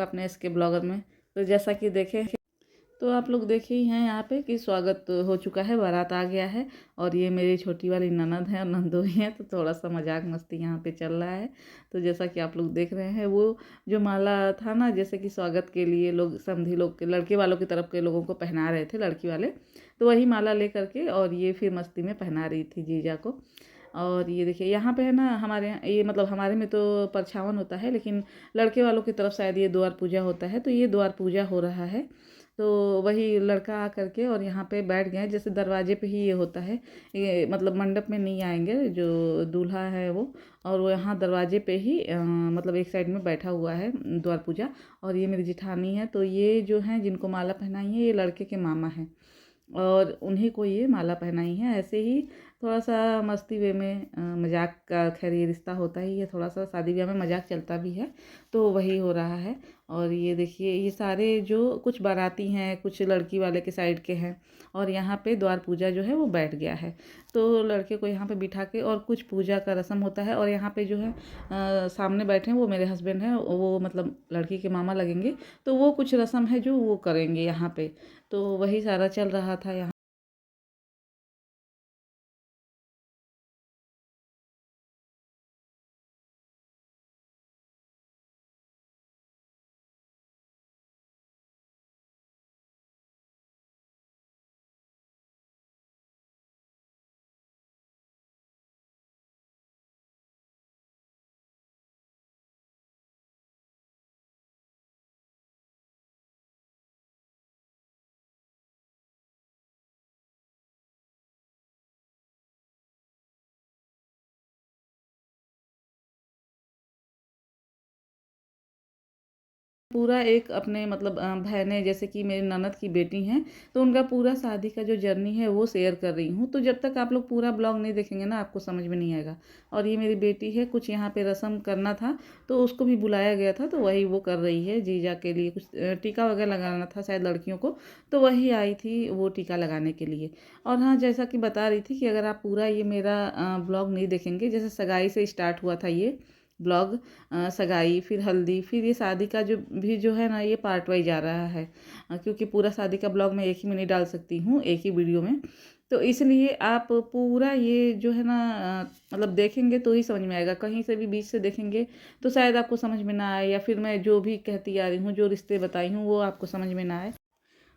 अपने इसके ब्लॉगर में। तो जैसा कि देखें, तो आप लोग देखे ही हैं यहाँ पे कि स्वागत हो चुका है, बारात आ गया है। और ये मेरी छोटी वाली ननद है और नंदोई है, तो थोड़ा सा मजाक मस्ती यहाँ पे चल रहा है। तो जैसा कि आप लोग देख रहे हैं, वो जो माला था ना, जैसे कि स्वागत के लिए लोग समधी लोग के लड़के वालों की तरफ के लोगों को पहना रहे थे, लड़की वाले, तो वही माला ले करके और ये फिर मस्ती में पहना रही थी जीजा को। और ये देखिए यहाँ पे है ना, हमारे यहाँ ये मतलब हमारे में तो परछावन होता है, लेकिन लड़के वालों की तरफ शायद ये द्वार पूजा होता है। तो ये द्वार पूजा हो रहा है, तो वही लड़का आ करके और यहाँ पे बैठ गए। जैसे दरवाजे पे ही ये होता है, ये मतलब मंडप में नहीं आएंगे जो दूल्हा है वो, और वो यहाँ दरवाजे पे ही मतलब एक साइड में बैठा हुआ है द्वार पूजा। और ये मेरी जिठानी है, तो ये जो हैं जिनको माला पहनाई है, ये लड़के के मामा हैं और उन्हीं को ये माला पहनाई है। ऐसे ही थोड़ा सा मस्ती वे में मजाक का, खैर ये रिश्ता होता ही है, थोड़ा सा शादी ब्याह में मजाक चलता भी है, तो वही हो रहा है। और ये देखिए, ये सारे जो कुछ बाराती हैं, कुछ लड़की वाले के साइड के हैं, और यहाँ पे द्वार पूजा जो है वो बैठ गया है। तो लड़के को यहाँ पे बिठा के और कुछ पूजा का रस्म होता है। और यहाँ पे जो है सामने बैठे हैं वो मेरे हस्बैंड हैं, वो मतलब लड़की के मामा लगेंगे, तो वो कुछ रस्म है जो वो करेंगे यहाँ पे। तो वही सारा चल रहा था यहाँ। पूरा एक अपने मतलब बहनें, जैसे कि मेरी ननद की बेटी हैं, तो उनका पूरा शादी का जो जर्नी है वो शेयर कर रही हूँ। तो जब तक आप लोग पूरा ब्लॉग नहीं देखेंगे ना, आपको समझ में नहीं आएगा। और ये मेरी बेटी है, कुछ यहाँ पे रस्म करना था, तो उसको भी बुलाया गया था, तो वही वो कर रही है। जीजा के लिए कुछ टीका वगैरह लगाना था शायद लड़कियों को, तो वही आई थी वो टीका लगाने के लिए। और हाँ, जैसा कि बता रही थी कि अगर आप पूरा ये मेरा ब्लॉग नहीं देखेंगे, जैसे सगाई से स्टार्ट हुआ था ये ब्लॉग, सगाई, फिर हल्दी, फिर ये शादी का जो है ना, ये पार्ट वाइज जा रहा है। क्योंकि पूरा शादी का ब्लॉग मैं एक ही में नहीं डाल सकती हूँ, एक ही वीडियो में। तो इसलिए आप पूरा ये जो है ना मतलब देखेंगे तो ही समझ में आएगा। कहीं से भी बीच से देखेंगे तो शायद आपको समझ में ना आए, या फिर मैं जो भी कहती आ रही हूँ, जो रिश्ते बताई हूँ, वो आपको समझ में ना आए।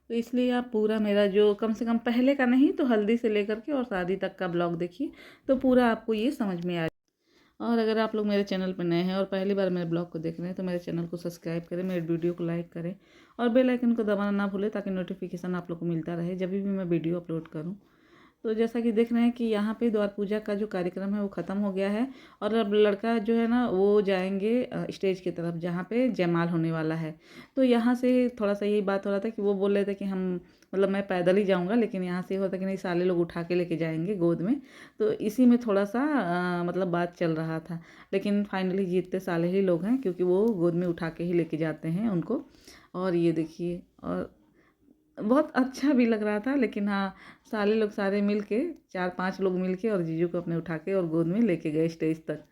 तो इसलिए आप पूरा मेरा जो कम से कम पहले का नहीं तो हल्दी से लेकर के और शादी तक का ब्लॉग देखिए, तो पूरा आपको ये समझ में आए। और अगर आप लोग मेरे चैनल पर नए हैं और पहली बार मेरे ब्लॉग को देख रहे हैं, तो मेरे चैनल को सब्सक्राइब करें, मेरे वीडियो को लाइक करें और बेल आइकन को दबाना ना भूलें, ताकि नोटिफिकेशन आप लोग को मिलता रहे जब भी मैं वीडियो अपलोड करूं। तो जैसा कि देख रहे हैं कि यहाँ पे द्वार पूजा का जो कार्यक्रम है वो ख़त्म हो गया है, और अब लड़का जो है ना वो जाएंगे स्टेज की तरफ, जहाँ पे जयमाल होने वाला है। तो यहाँ से थोड़ा सा यही बात हो रहा था कि वो बोल रहे थे कि हम मतलब मैं पैदल ही जाऊँगा, लेकिन यहाँ से होता कि नहीं, साले लोग उठा के लेके जाएंगे गोद में। तो इसी में थोड़ा सा मतलब बात चल रहा था, लेकिन फाइनली जीतते साले ही लोग हैं, क्योंकि वो गोद में उठा के ही लेके जाते हैं उनको। और ये देखिए, और बहुत अच्छा भी लग रहा था। लेकिन हाँ, साले लोग सारे मिल के, 4-5 लोग मिल के और जीजू को अपने उठा के और गोद में लेके गए स्टेज तक।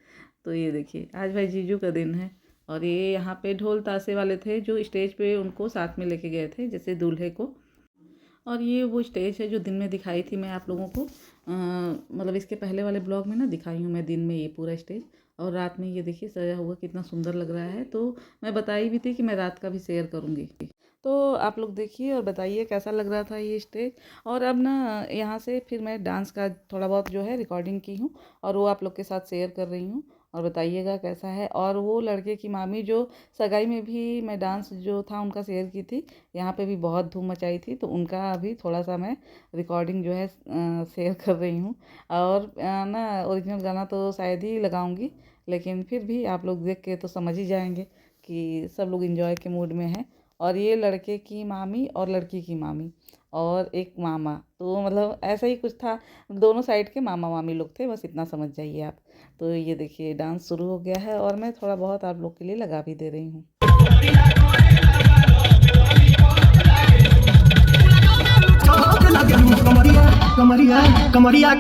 तो ये देखिए, आज भाई जीजू का दिन है। और ये यहाँ पे ढोल ताशे वाले थे जो स्टेज पे उनको साथ में लेके गए थे, जैसे दूल्हे को। और ये वो स्टेज है जो दिन में दिखाई थी मैं आप लोगों को, मतलब इसके पहले वाले ब्लॉग में ना दिखाई हूँ मैं दिन में ये पूरा स्टेज। और रात में ये देखिए सजा हुआ कितना सुंदर लग रहा है। तो मैं बताई भी थी कि मैं रात का भी शेयर करूँगी। तो आप लोग देखिए और बताइए कैसा लग रहा था ये स्टेज। और अब ना यहाँ से फिर मैं डांस का थोड़ा बहुत जो है रिकॉर्डिंग की हूँ, और वो आप लोग के साथ शेयर कर रही हूँ, और बताइएगा कैसा है। और वो लड़के की मामी जो सगाई में भी मैं डांस जो था उनका शेयर की थी, यहाँ पे भी बहुत धूम मचाई थी, तो उनका भी थोड़ा सा मैं रिकॉर्डिंग जो है शेयर कर रही हूँ। और ना ओरिजिनल गाना तो शायद ही लगाऊंगी, लेकिन फिर भी आप लोग देख के तो समझ ही जाएंगे कि सब लोग एंजॉय के मूड में हैं। और ये लड़के की मामी और लड़की की मामी और एक मामा, तो मतलब ऐसा ही कुछ था, दोनों साइड के मामा मामी लोग थे, बस इतना समझ जाइए आप। तो ये देखिए डांस शुरू हो गया है, और मैं थोड़ा बहुत आप लोग के लिए लगा भी दे रही हूँ। कमरिया कमरिया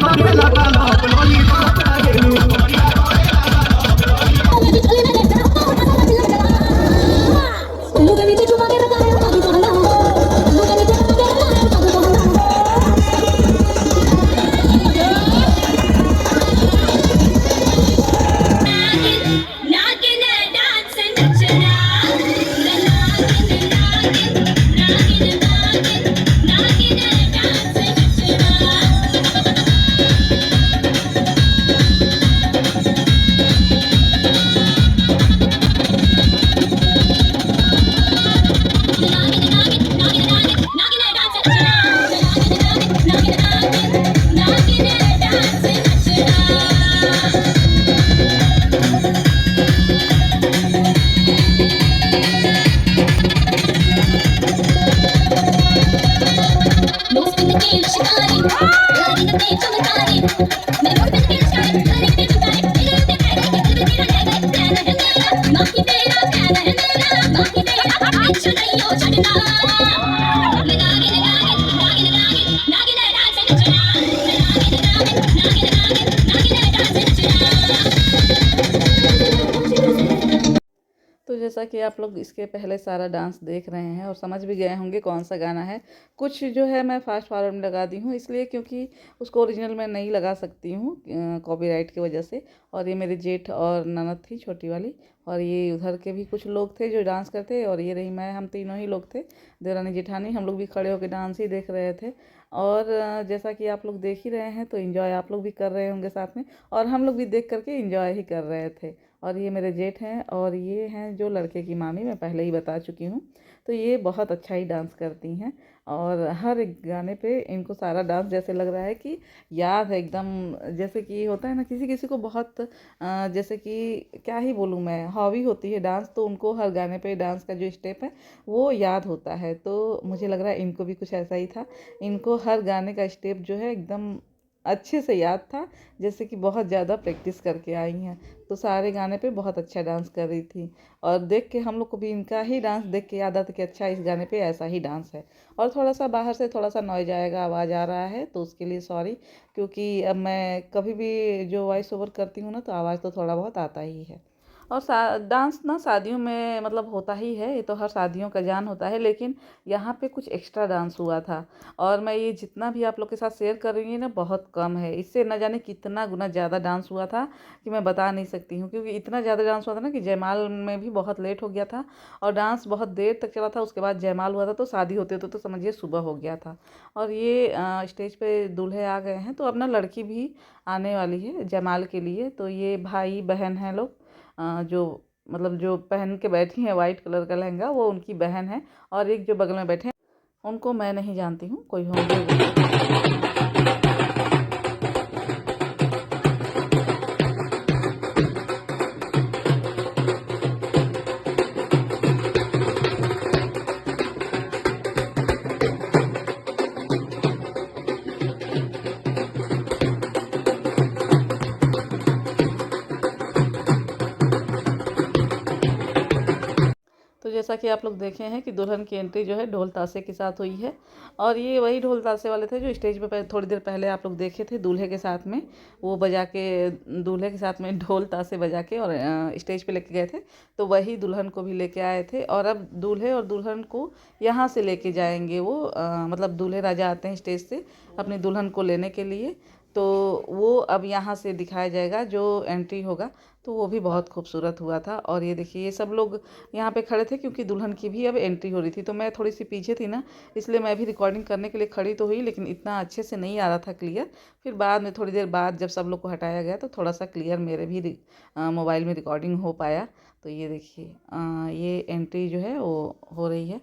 तो जैसा कि आप लोग इसके पहले सारा डांस देख रहे हैं और समझ भी गए होंगे कौन सा गाना है। कुछ जो है मैं फ़ास्ट फॉरवर्ड में लगा दी हूँ इसलिए क्योंकि उसको ओरिजिनल में नहीं लगा सकती हूँ कॉपीराइट की वजह से। और ये मेरे जेठ और ननद थी छोटी वाली, और ये उधर के भी कुछ लोग थे जो डांस करते, और ये रही मैं, हम तीनों ही लोग थे, देवरानी जेठानी। हम लोग भी खड़े होकर डांस ही देख रहे थे। और जैसा कि आप लोग देख ही रहे हैं तो इन्जॉय आप लोग भी कर रहे होंगे साथ में, और हम लोग भी देख करके इन्जॉय ही कर रहे थे। और ये मेरे जेठ हैं और ये हैं जो लड़के की मामी, मैं पहले ही बता चुकी हूँ। तो ये बहुत अच्छा ही डांस करती हैं और हर एक गाने पे इनको सारा डांस जैसे लग रहा है कि याद है एकदम। जैसे कि होता है ना किसी किसी को बहुत जैसे कि क्या ही बोलूँ मैं, हॉबी होती है डांस, तो उनको हर गाने पे डांस का जो स्टेप है वो याद होता है। तो मुझे लग रहा है इनको भी कुछ ऐसा ही था, इनको हर गाने का स्टेप जो है एकदम अच्छे से याद था, जैसे कि बहुत ज़्यादा प्रैक्टिस करके आई हैं। तो सारे गाने पे बहुत अच्छा डांस कर रही थी, और देख के हम लोग को भी इनका ही डांस देख के याद आता कि अच्छा इस गाने पे ऐसा ही डांस है। और थोड़ा सा बाहर से थोड़ा सा नॉइज आएगा, आवाज़ आ रहा है तो उसके लिए सॉरी, क्योंकि अब मैं कभी भी जो वॉइस ओवर करती हूँ ना तो आवाज़ तो थोड़ा बहुत आता ही है। और डांस ना शादियों में मतलब होता ही है, ये तो हर शादियों का जान होता है, लेकिन यहाँ पे कुछ एक्स्ट्रा डांस हुआ था। और मैं ये जितना भी आप लोग के साथ शेयर कर रही हूँ ना बहुत कम है, इससे न जाने कितना गुना ज़्यादा डांस हुआ था कि मैं बता नहीं सकती हूँ। क्योंकि इतना ज़्यादा डांस हुआ था ना कि जयमाल में भी बहुत लेट हो गया था, और डांस बहुत देर तक चला था। उसके बाद जयमाल हुआ था तो शादी होते होते तो समझिए सुबह हो गया था। और ये स्टेज पे दूल्हे आ गए हैं, तो अब ना लड़की भी आने वाली है जयमाल के लिए। तो ये भाई बहन हैं लोग, जो मतलब जो पहन के बैठी हैं वाइट कलर का लहंगा, वो उनकी बहन है। और एक जो बगल में बैठे हैं उनको मैं नहीं जानती हूँ, कोई होंगे वो। तो जैसा कि आप लोग देखे हैं कि दुल्हन की एंट्री जो है ढोल ताशे के साथ हुई है। और ये वही ढोल ताशे वाले थे जो स्टेज पे थोड़ी देर पहले आप लोग देखे थे दूल्हे के साथ में, वो बजा के दूल्हे के साथ में ढोल ताशे बजा के और स्टेज पे लेके गए थे। तो वही दुल्हन को भी लेके आए थे, और अब दूल्हे और दुल्हन को यहाँ से लेके जाएंगे वो, मतलब दूल्हे राजा आते हैं स्टेज से अपनी दुल्हन को लेने के लिए। तो वो अब यहाँ से दिखाया जाएगा जो एंट्री होगा, तो वो भी बहुत खूबसूरत हुआ था। और ये देखिए ये सब लोग यहाँ पे खड़े थे क्योंकि दुल्हन की भी अब एंट्री हो रही थी। तो मैं थोड़ी सी पीछे थी ना, इसलिए मैं भी रिकॉर्डिंग करने के लिए खड़ी तो हुई, लेकिन इतना अच्छे से नहीं आ रहा था क्लियर। फिर बाद में थोड़ी देर बाद जब सब लोग को हटाया गया तो थोड़ा सा क्लियर मेरे भी मोबाइल में रिकॉर्डिंग हो पाया। तो ये देखिए ये एंट्री जो है वो हो रही है।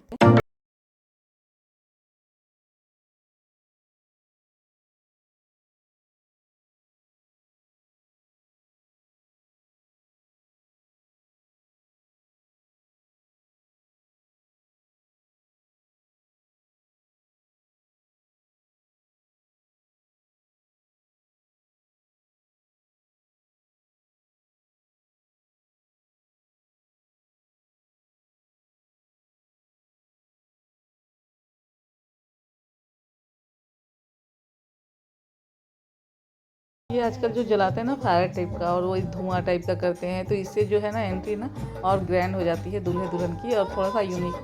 ये आजकल जो जलाते हैं ना फायर टाइप का, और वो धुआं टाइप का करते हैं, तो इससे जो है ना एंट्री ना और ग्रैंड हो जाती है दूल्हे दुल्हन की, और थोड़ा सा यूनिक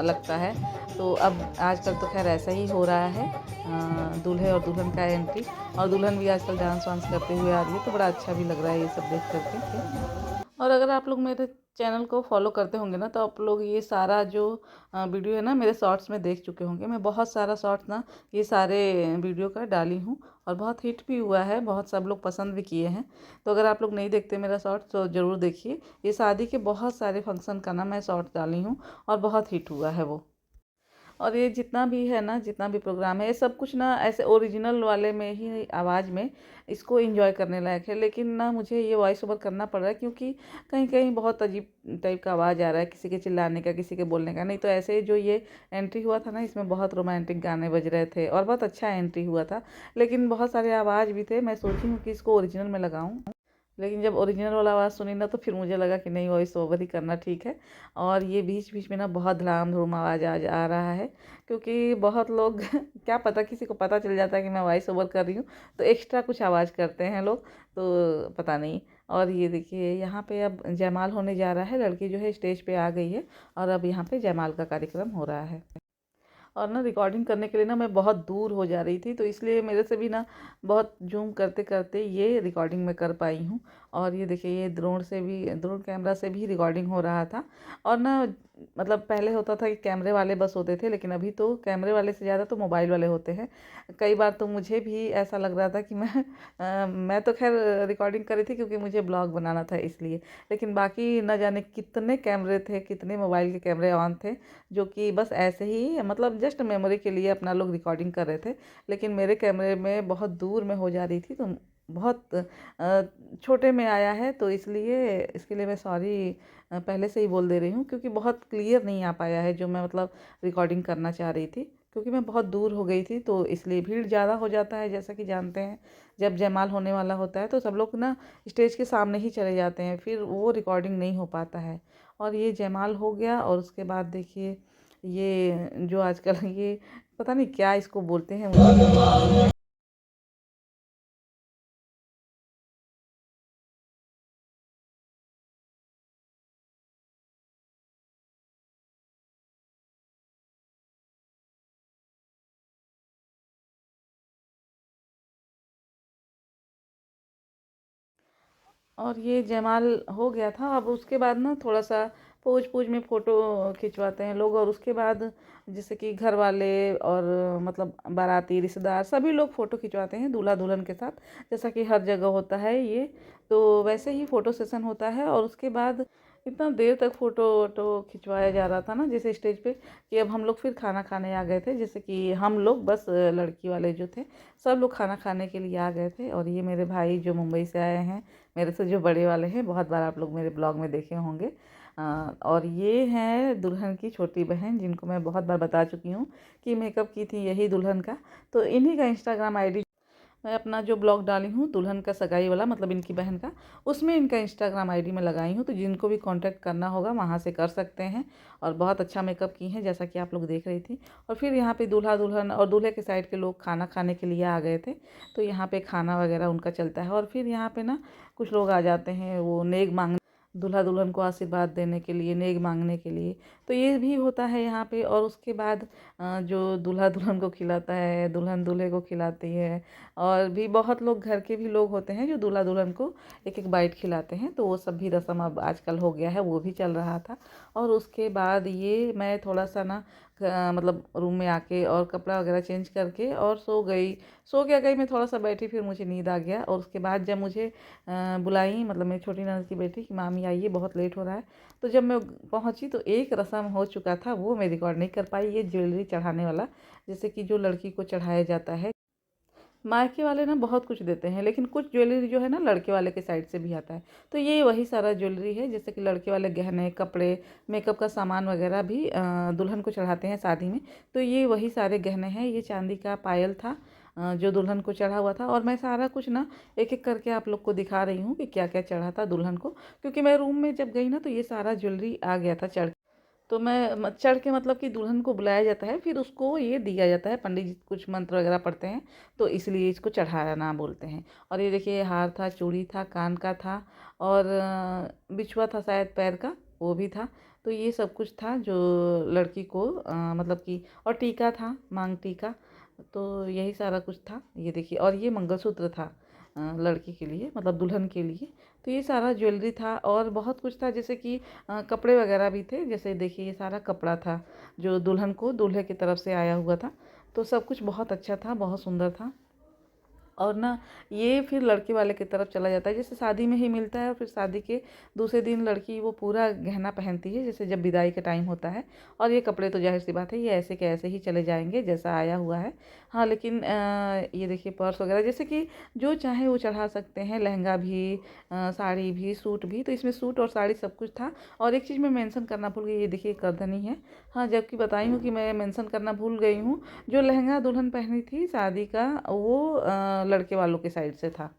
लगता है। तो अब आजकल तो खैर ऐसा ही हो रहा है, दूल्हे और दुल्हन का एंट्री। और दुल्हन भी आजकल डांस वांस करते हुए आ रही है, तो बड़ा अच्छा भी लग रहा है ये सब देख करके। और अगर आप लोग मेरे चैनल को फॉलो करते होंगे ना, तो आप लोग ये सारा जो वीडियो है ना मेरे शॉर्ट्स में देख चुके होंगे। मैं बहुत सारा शॉर्ट्स ना ये सारे वीडियो का डाली हूँ, और बहुत हिट भी हुआ है, बहुत सब लोग पसंद भी किए हैं। तो अगर आप लोग नहीं देखते मेरा शॉर्ट्स तो ज़रूर देखिए। ये शादी के बहुत सारे फंक्शन का ना मैं शॉर्ट्स डाली हूँ, और बहुत हिट हुआ है वो। और ये जितना भी है ना, जितना भी प्रोग्राम है, ये सब कुछ ना ऐसे ओरिजिनल वाले में ही आवाज़ में इसको एंजॉय करने लायक है। लेकिन ना मुझे ये वॉइस ओवर करना पड़ रहा है, क्योंकि कहीं कहीं बहुत अजीब टाइप का आवाज़ आ रहा है, किसी के चिल्लाने का, किसी के बोलने का। नहीं तो ऐसे जो ये एंट्री हुआ था ना, इसमें बहुत रोमांटिक गाने बज रहे थे और बहुत अच्छा एंट्री हुआ था। लेकिन बहुत सारे आवाज़ भी थे, मैं सोची हूँ कि इसको ओरिजिनल में लगाऊँ। लेकिन जब ओरिजिनल वाला आवाज़ सुनी ना, तो फिर मुझे लगा कि नहीं, वॉइस ओवर ही करना ठीक है। और ये बीच बीच में ना बहुत धड़ाम धूम आवाज़ आ रहा है, क्योंकि बहुत लोग क्या पता, किसी को पता चल जाता है कि मैं वॉइस ओवर कर रही हूँ, तो एक्स्ट्रा कुछ आवाज़ करते हैं लोग, तो पता नहीं। और ये देखिए, यहाँ पे अब जयमाल होने जा रहा है, लड़की जो है स्टेज पे आ गई है और अब यहाँ पे जयमाल का कार्यक्रम हो रहा है। और ना रिकॉर्डिंग करने के लिए ना मैं बहुत दूर हो जा रही थी, तो इसलिए मेरे से भी ना बहुत जूम करते करते ये रिकॉर्डिंग मैं कर पाई हूँ। और ये देखिए, ये ड्रोन कैमरा से भी रिकॉर्डिंग हो रहा था। और ना मतलब पहले होता था कि कैमरे वाले बस होते थे, लेकिन अभी तो कैमरे वाले से ज़्यादा तो मोबाइल वाले होते हैं। कई बार तो मुझे भी ऐसा लग रहा था कि मैं तो खैर रिकॉर्डिंग करी थी क्योंकि मुझे ब्लॉग बनाना था इसलिए। लेकिन बाकी न जाने कितने कैमरे थे, कितने मोबाइल के कैमरे ऑन थे, जो कि बस ऐसे ही मतलब जस्ट मेमोरी के लिए अपना लोग रिकॉर्डिंग कर रहे थे। लेकिन मेरे कैमरे में बहुत दूर में हो जा रही थी, तो बहुत छोटे में आया है, तो इसलिए इसके लिए मैं सॉरी पहले से ही बोल दे रही हूँ, क्योंकि बहुत क्लियर नहीं आ पाया है जो मैं मतलब रिकॉर्डिंग करना चाह रही थी, क्योंकि मैं बहुत दूर हो गई थी। तो इसलिए भीड़ ज़्यादा हो जाता है, जैसा कि जानते हैं जब जयमाल होने वाला होता है तो सब लोग ना स्टेज के सामने ही चले जाते हैं, फिर वो रिकॉर्डिंग नहीं हो पाता है। और ये जयमाल हो गया और उसके बाद देखिए, ये जो आजकल ये पता नहीं क्या इसको बोलते हैं, मुझे नहीं मालूम है। और ये जयमाल हो गया था, अब उसके बाद ना थोड़ा सा पोज पोज में फ़ोटो खिंचवाते हैं लोग, और उसके बाद जैसे कि घर वाले और मतलब बाराती रिश्तेदार सभी लोग फ़ोटो खिंचवाते हैं दूल्हा दुल्हन के साथ, जैसा कि हर जगह होता है ये। तो वैसे ही फ़ोटो सेशन होता है, और उसके बाद इतना देर तक फ़ोटो वोटो खिंचवाया जा रहा था ना जैसे स्टेज पे, कि अब हम लोग फिर खाना खाने आ गए थे। जैसे कि हम लोग बस लड़की वाले जो थे, सब लोग खाना खाने के लिए आ गए थे। और ये मेरे भाई जो मुंबई से आए हैं, मेरे से जो बड़े वाले हैं, बहुत बार आप लोग मेरे ब्लॉग में देखे होंगे। और ये हैं दुल्हन की छोटी बहन, जिनको मैं बहुत बार बता चुकी हूँ कि मेकअप की थी यही दुल्हन का। तो इन्हीं का इंस्टाग्राम आईडी मैं अपना जो ब्लॉग डाली हूँ दुल्हन का सगाई वाला, मतलब इनकी बहन का, उसमें इनका इंस्टाग्राम आईडी में लगाई हूँ। तो जिनको भी कांटेक्ट करना होगा वहाँ से कर सकते हैं। और बहुत अच्छा मेकअप की हैं, जैसा कि आप लोग देख रही थी। और फिर यहाँ पे दूल्हा दुल्हन और दूल्हे के साइड के लोग खाना खाने के लिए आ गए थे, तो यहाँ पे खाना वगैरह उनका चलता है। और फिर यहाँ पे ना कुछ लोग आ जाते हैं, वो नेक मांग दूल्हा दुल्हन को आशीर्वाद देने के लिए, नेक मांगने के लिए। तो ये भी होता है यहाँ पे। और उसके बाद जो दूल्हा दुल्हन को खिलाता है, दुल्हन दूल्हे को खिलाती है। और भी बहुत लोग, घर के भी लोग होते हैं जो दूल्हा दुल्हन को एक एक बाइट खिलाते हैं, तो वो सब भी रस्म अब आजकल हो गया है, वो भी चल रहा था। और उसके बाद ये मैं थोड़ा सा ना मतलब रूम में आके और कपड़ा वगैरह चेंज करके और सो क्या गई मैं, थोड़ा सा बैठी, फिर मुझे नींद आ गया। और उसके बाद जब मुझे बुलाई, मतलब मेरी छोटी ननद की बेटी, कि मामी आइए बहुत लेट हो रहा है, तो जब मैं पहुंची तो एक रस्म हो चुका था, वो मैं रिकॉर्ड नहीं कर पाई। ये ज्वेलरी चढ़ाने वाला, जैसे कि जो लड़की को चढ़ाया जाता है। मायके वाले ना बहुत कुछ देते हैं, लेकिन कुछ ज्वेलरी जो है ना लड़के वाले के साइड से भी आता है। तो ये वही सारा ज्वेलरी है, जैसे कि लड़के वाले गहने, कपड़े, मेकअप का सामान वगैरह भी दुल्हन को चढ़ाते हैं शादी में। तो ये वही सारे गहने हैं। ये चांदी का पायल था जो दुल्हन को चढ़ा हुआ था। और मैं सारा कुछ ना एक एक करके आप लोग को दिखा रही हूँ कि क्या क्या चढ़ा था दुल्हन को, क्योंकि मैं रूम में जब गई ना तो ये सारा ज्वेलरी आ गया था चढ़। तो मैं चढ़ के, मतलब कि दुल्हन को बुलाया जाता है, फिर उसको ये दिया जाता है, पंडित जी कुछ मंत्र वगैरह पढ़ते हैं, तो इसलिए इसको चढ़ाना बोलते हैं। और ये देखिए, हार था, चूड़ी था, कान का था, और बिछुआ था शायद पैर का, वो भी था। तो ये सब कुछ था जो लड़की को मतलब कि, और टीका था, मांग टीका। तो यही सारा कुछ था। ये देखिए, और ये मंगलसूत्र था लड़की के लिए, मतलब दुल्हन के लिए। तो ये सारा ज्वेलरी था, और बहुत कुछ था, जैसे कि कपड़े वगैरह भी थे। जैसे देखिए, ये सारा कपड़ा था जो दुल्हन को दूल्हे की तरफ से आया हुआ था। तो सब कुछ बहुत अच्छा था, बहुत सुंदर था। और ना ये फिर लड़के वाले की तरफ चला जाता है, जैसे शादी में ही मिलता है और फिर शादी के दूसरे दिन लड़की वो पूरा गहना पहनती है, जैसे जब विदाई का टाइम होता है। और ये कपड़े तो ज़ाहिर सी बात है ये ऐसे के ऐसे ही चले जाएंगे जैसा आया हुआ है। हाँ, लेकिन ये देखिए पर्स वगैरह जैसे कि जो चाहे वो चढ़ा सकते हैं, लहंगा भी, साड़ी भी, सूट भी। तो इसमें सूट और साड़ी सब कुछ था। और एक चीज़ मैं मेंशन करना भूल गई, ये देखिए करधनी है। हाँ, जबकि बताई हूँ कि मैं मेंशन करना भूल गई हूँ, जो लहंगा दुल्हन पहनी थी शादी का वो लड़के वालों के साइड से था।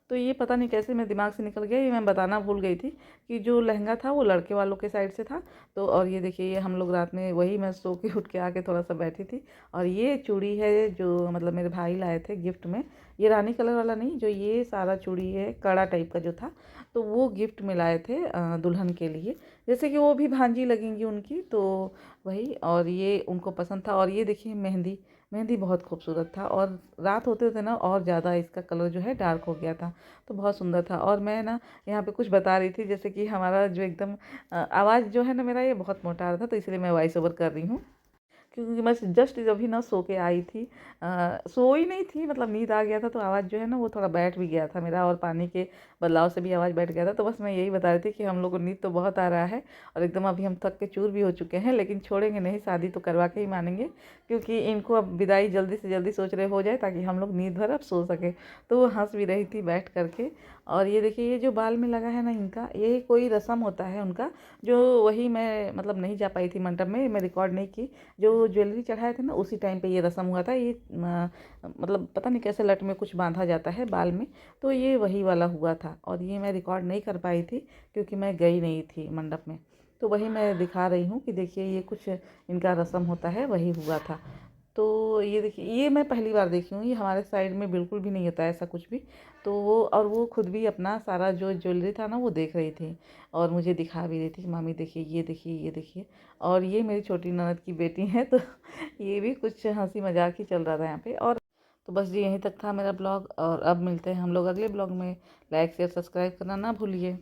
तो ये पता नहीं कैसे मेरे दिमाग से निकल गया, ये मैं बताना भूल गई थी कि जो लहंगा था वो लड़के वालों के साइड से था। तो और ये देखिए ये हम लोग रात में वही मैं सो के उठ के आके थोड़ा सा बैठी थी। और ये चूड़ी है जो मतलब मेरे भाई लाए थे गिफ्ट में, ये रानी कलर वाला नहीं, जो ये सारा चूड़ी है कड़ा टाइप का जो था, तो वो गिफ्ट में लाए थे दुल्हन के लिए, जैसे कि वो भी भांजी लगेंगी उनकी, तो वही। और ये उनको पसंद था। और ये देखिए मेहंदी, मेहंदी बहुत खूबसूरत था। और रात होते होते ना और ज़्यादा इसका कलर जो है डार्क हो गया था, तो बहुत सुंदर था। और मैं ना यहाँ पे कुछ बता रही थी, जैसे कि हमारा जो एकदम आवाज़ जो है ना मेरा ये बहुत मोटा आ रहा था, तो इसलिए मैं वॉइस ओवर कर रही हूँ। क्योंकि मैं जस्ट अभी ना सो के आई थी, सोई नहीं थी, मतलब नींद आ गया था, तो आवाज़ जो है ना वो थोड़ा बैठ भी गया था मेरा, और पानी के बदलाव से भी आवाज़ बैठ गया था। तो बस मैं यही बता रही थी कि हम लोग को नींद तो बहुत आ रहा है, और एकदम अभी हम थक के चूर भी हो चुके हैं, लेकिन छोड़ेंगे नहीं, शादी तो करवा के ही मानेंगे। क्योंकि इनको अब विदाई जल्दी से जल्दी सोच रहे हो जाए, ताकि हम लोग नींद भर अब सो सके। तो वो हंस भी रही थी बैठ करके। और ये देखिए ये जो बाल में लगा है ना इनका, ये कोई रस्म होता है उनका, जो वही मैं मतलब नहीं जा पाई थी मंडप में, मैं रिकॉर्ड नहीं की। जो ज्वेलरी चढ़ाए थे ना उसी टाइम पे ये रस्म हुआ था। ये मतलब पता नहीं कैसे लट में कुछ बांधा जाता है बाल में, तो ये वही वाला हुआ था। और ये मैं रिकॉर्ड नहीं कर पाई थी क्योंकि मैं गई नहीं थी मंडप में। तो वही मैं दिखा रही हूँ कि देखिए ये कुछ इनका रस्म होता है, वही हुआ था। तो ये देखिए ये मैं पहली बार देखी हूँ, ये हमारे साइड में बिल्कुल भी नहीं होता है ऐसा कुछ भी। तो वो और वो खुद भी अपना सारा जो ज्वेलरी था ना वो देख रही थी, और मुझे दिखा भी रही थी कि मामी देखिए ये देखिए ये देखिए। और ये मेरी छोटी ननद की बेटी है, तो ये भी कुछ हंसी मजाक ही चल रहा था यहाँ पे। और तो बस जी यहीं तक था मेरा ब्लॉग, और अब मिलते हैं हम लोग अगले ब्लॉग में। लाइक शेयर सब्सक्राइब करना ना भूलिए।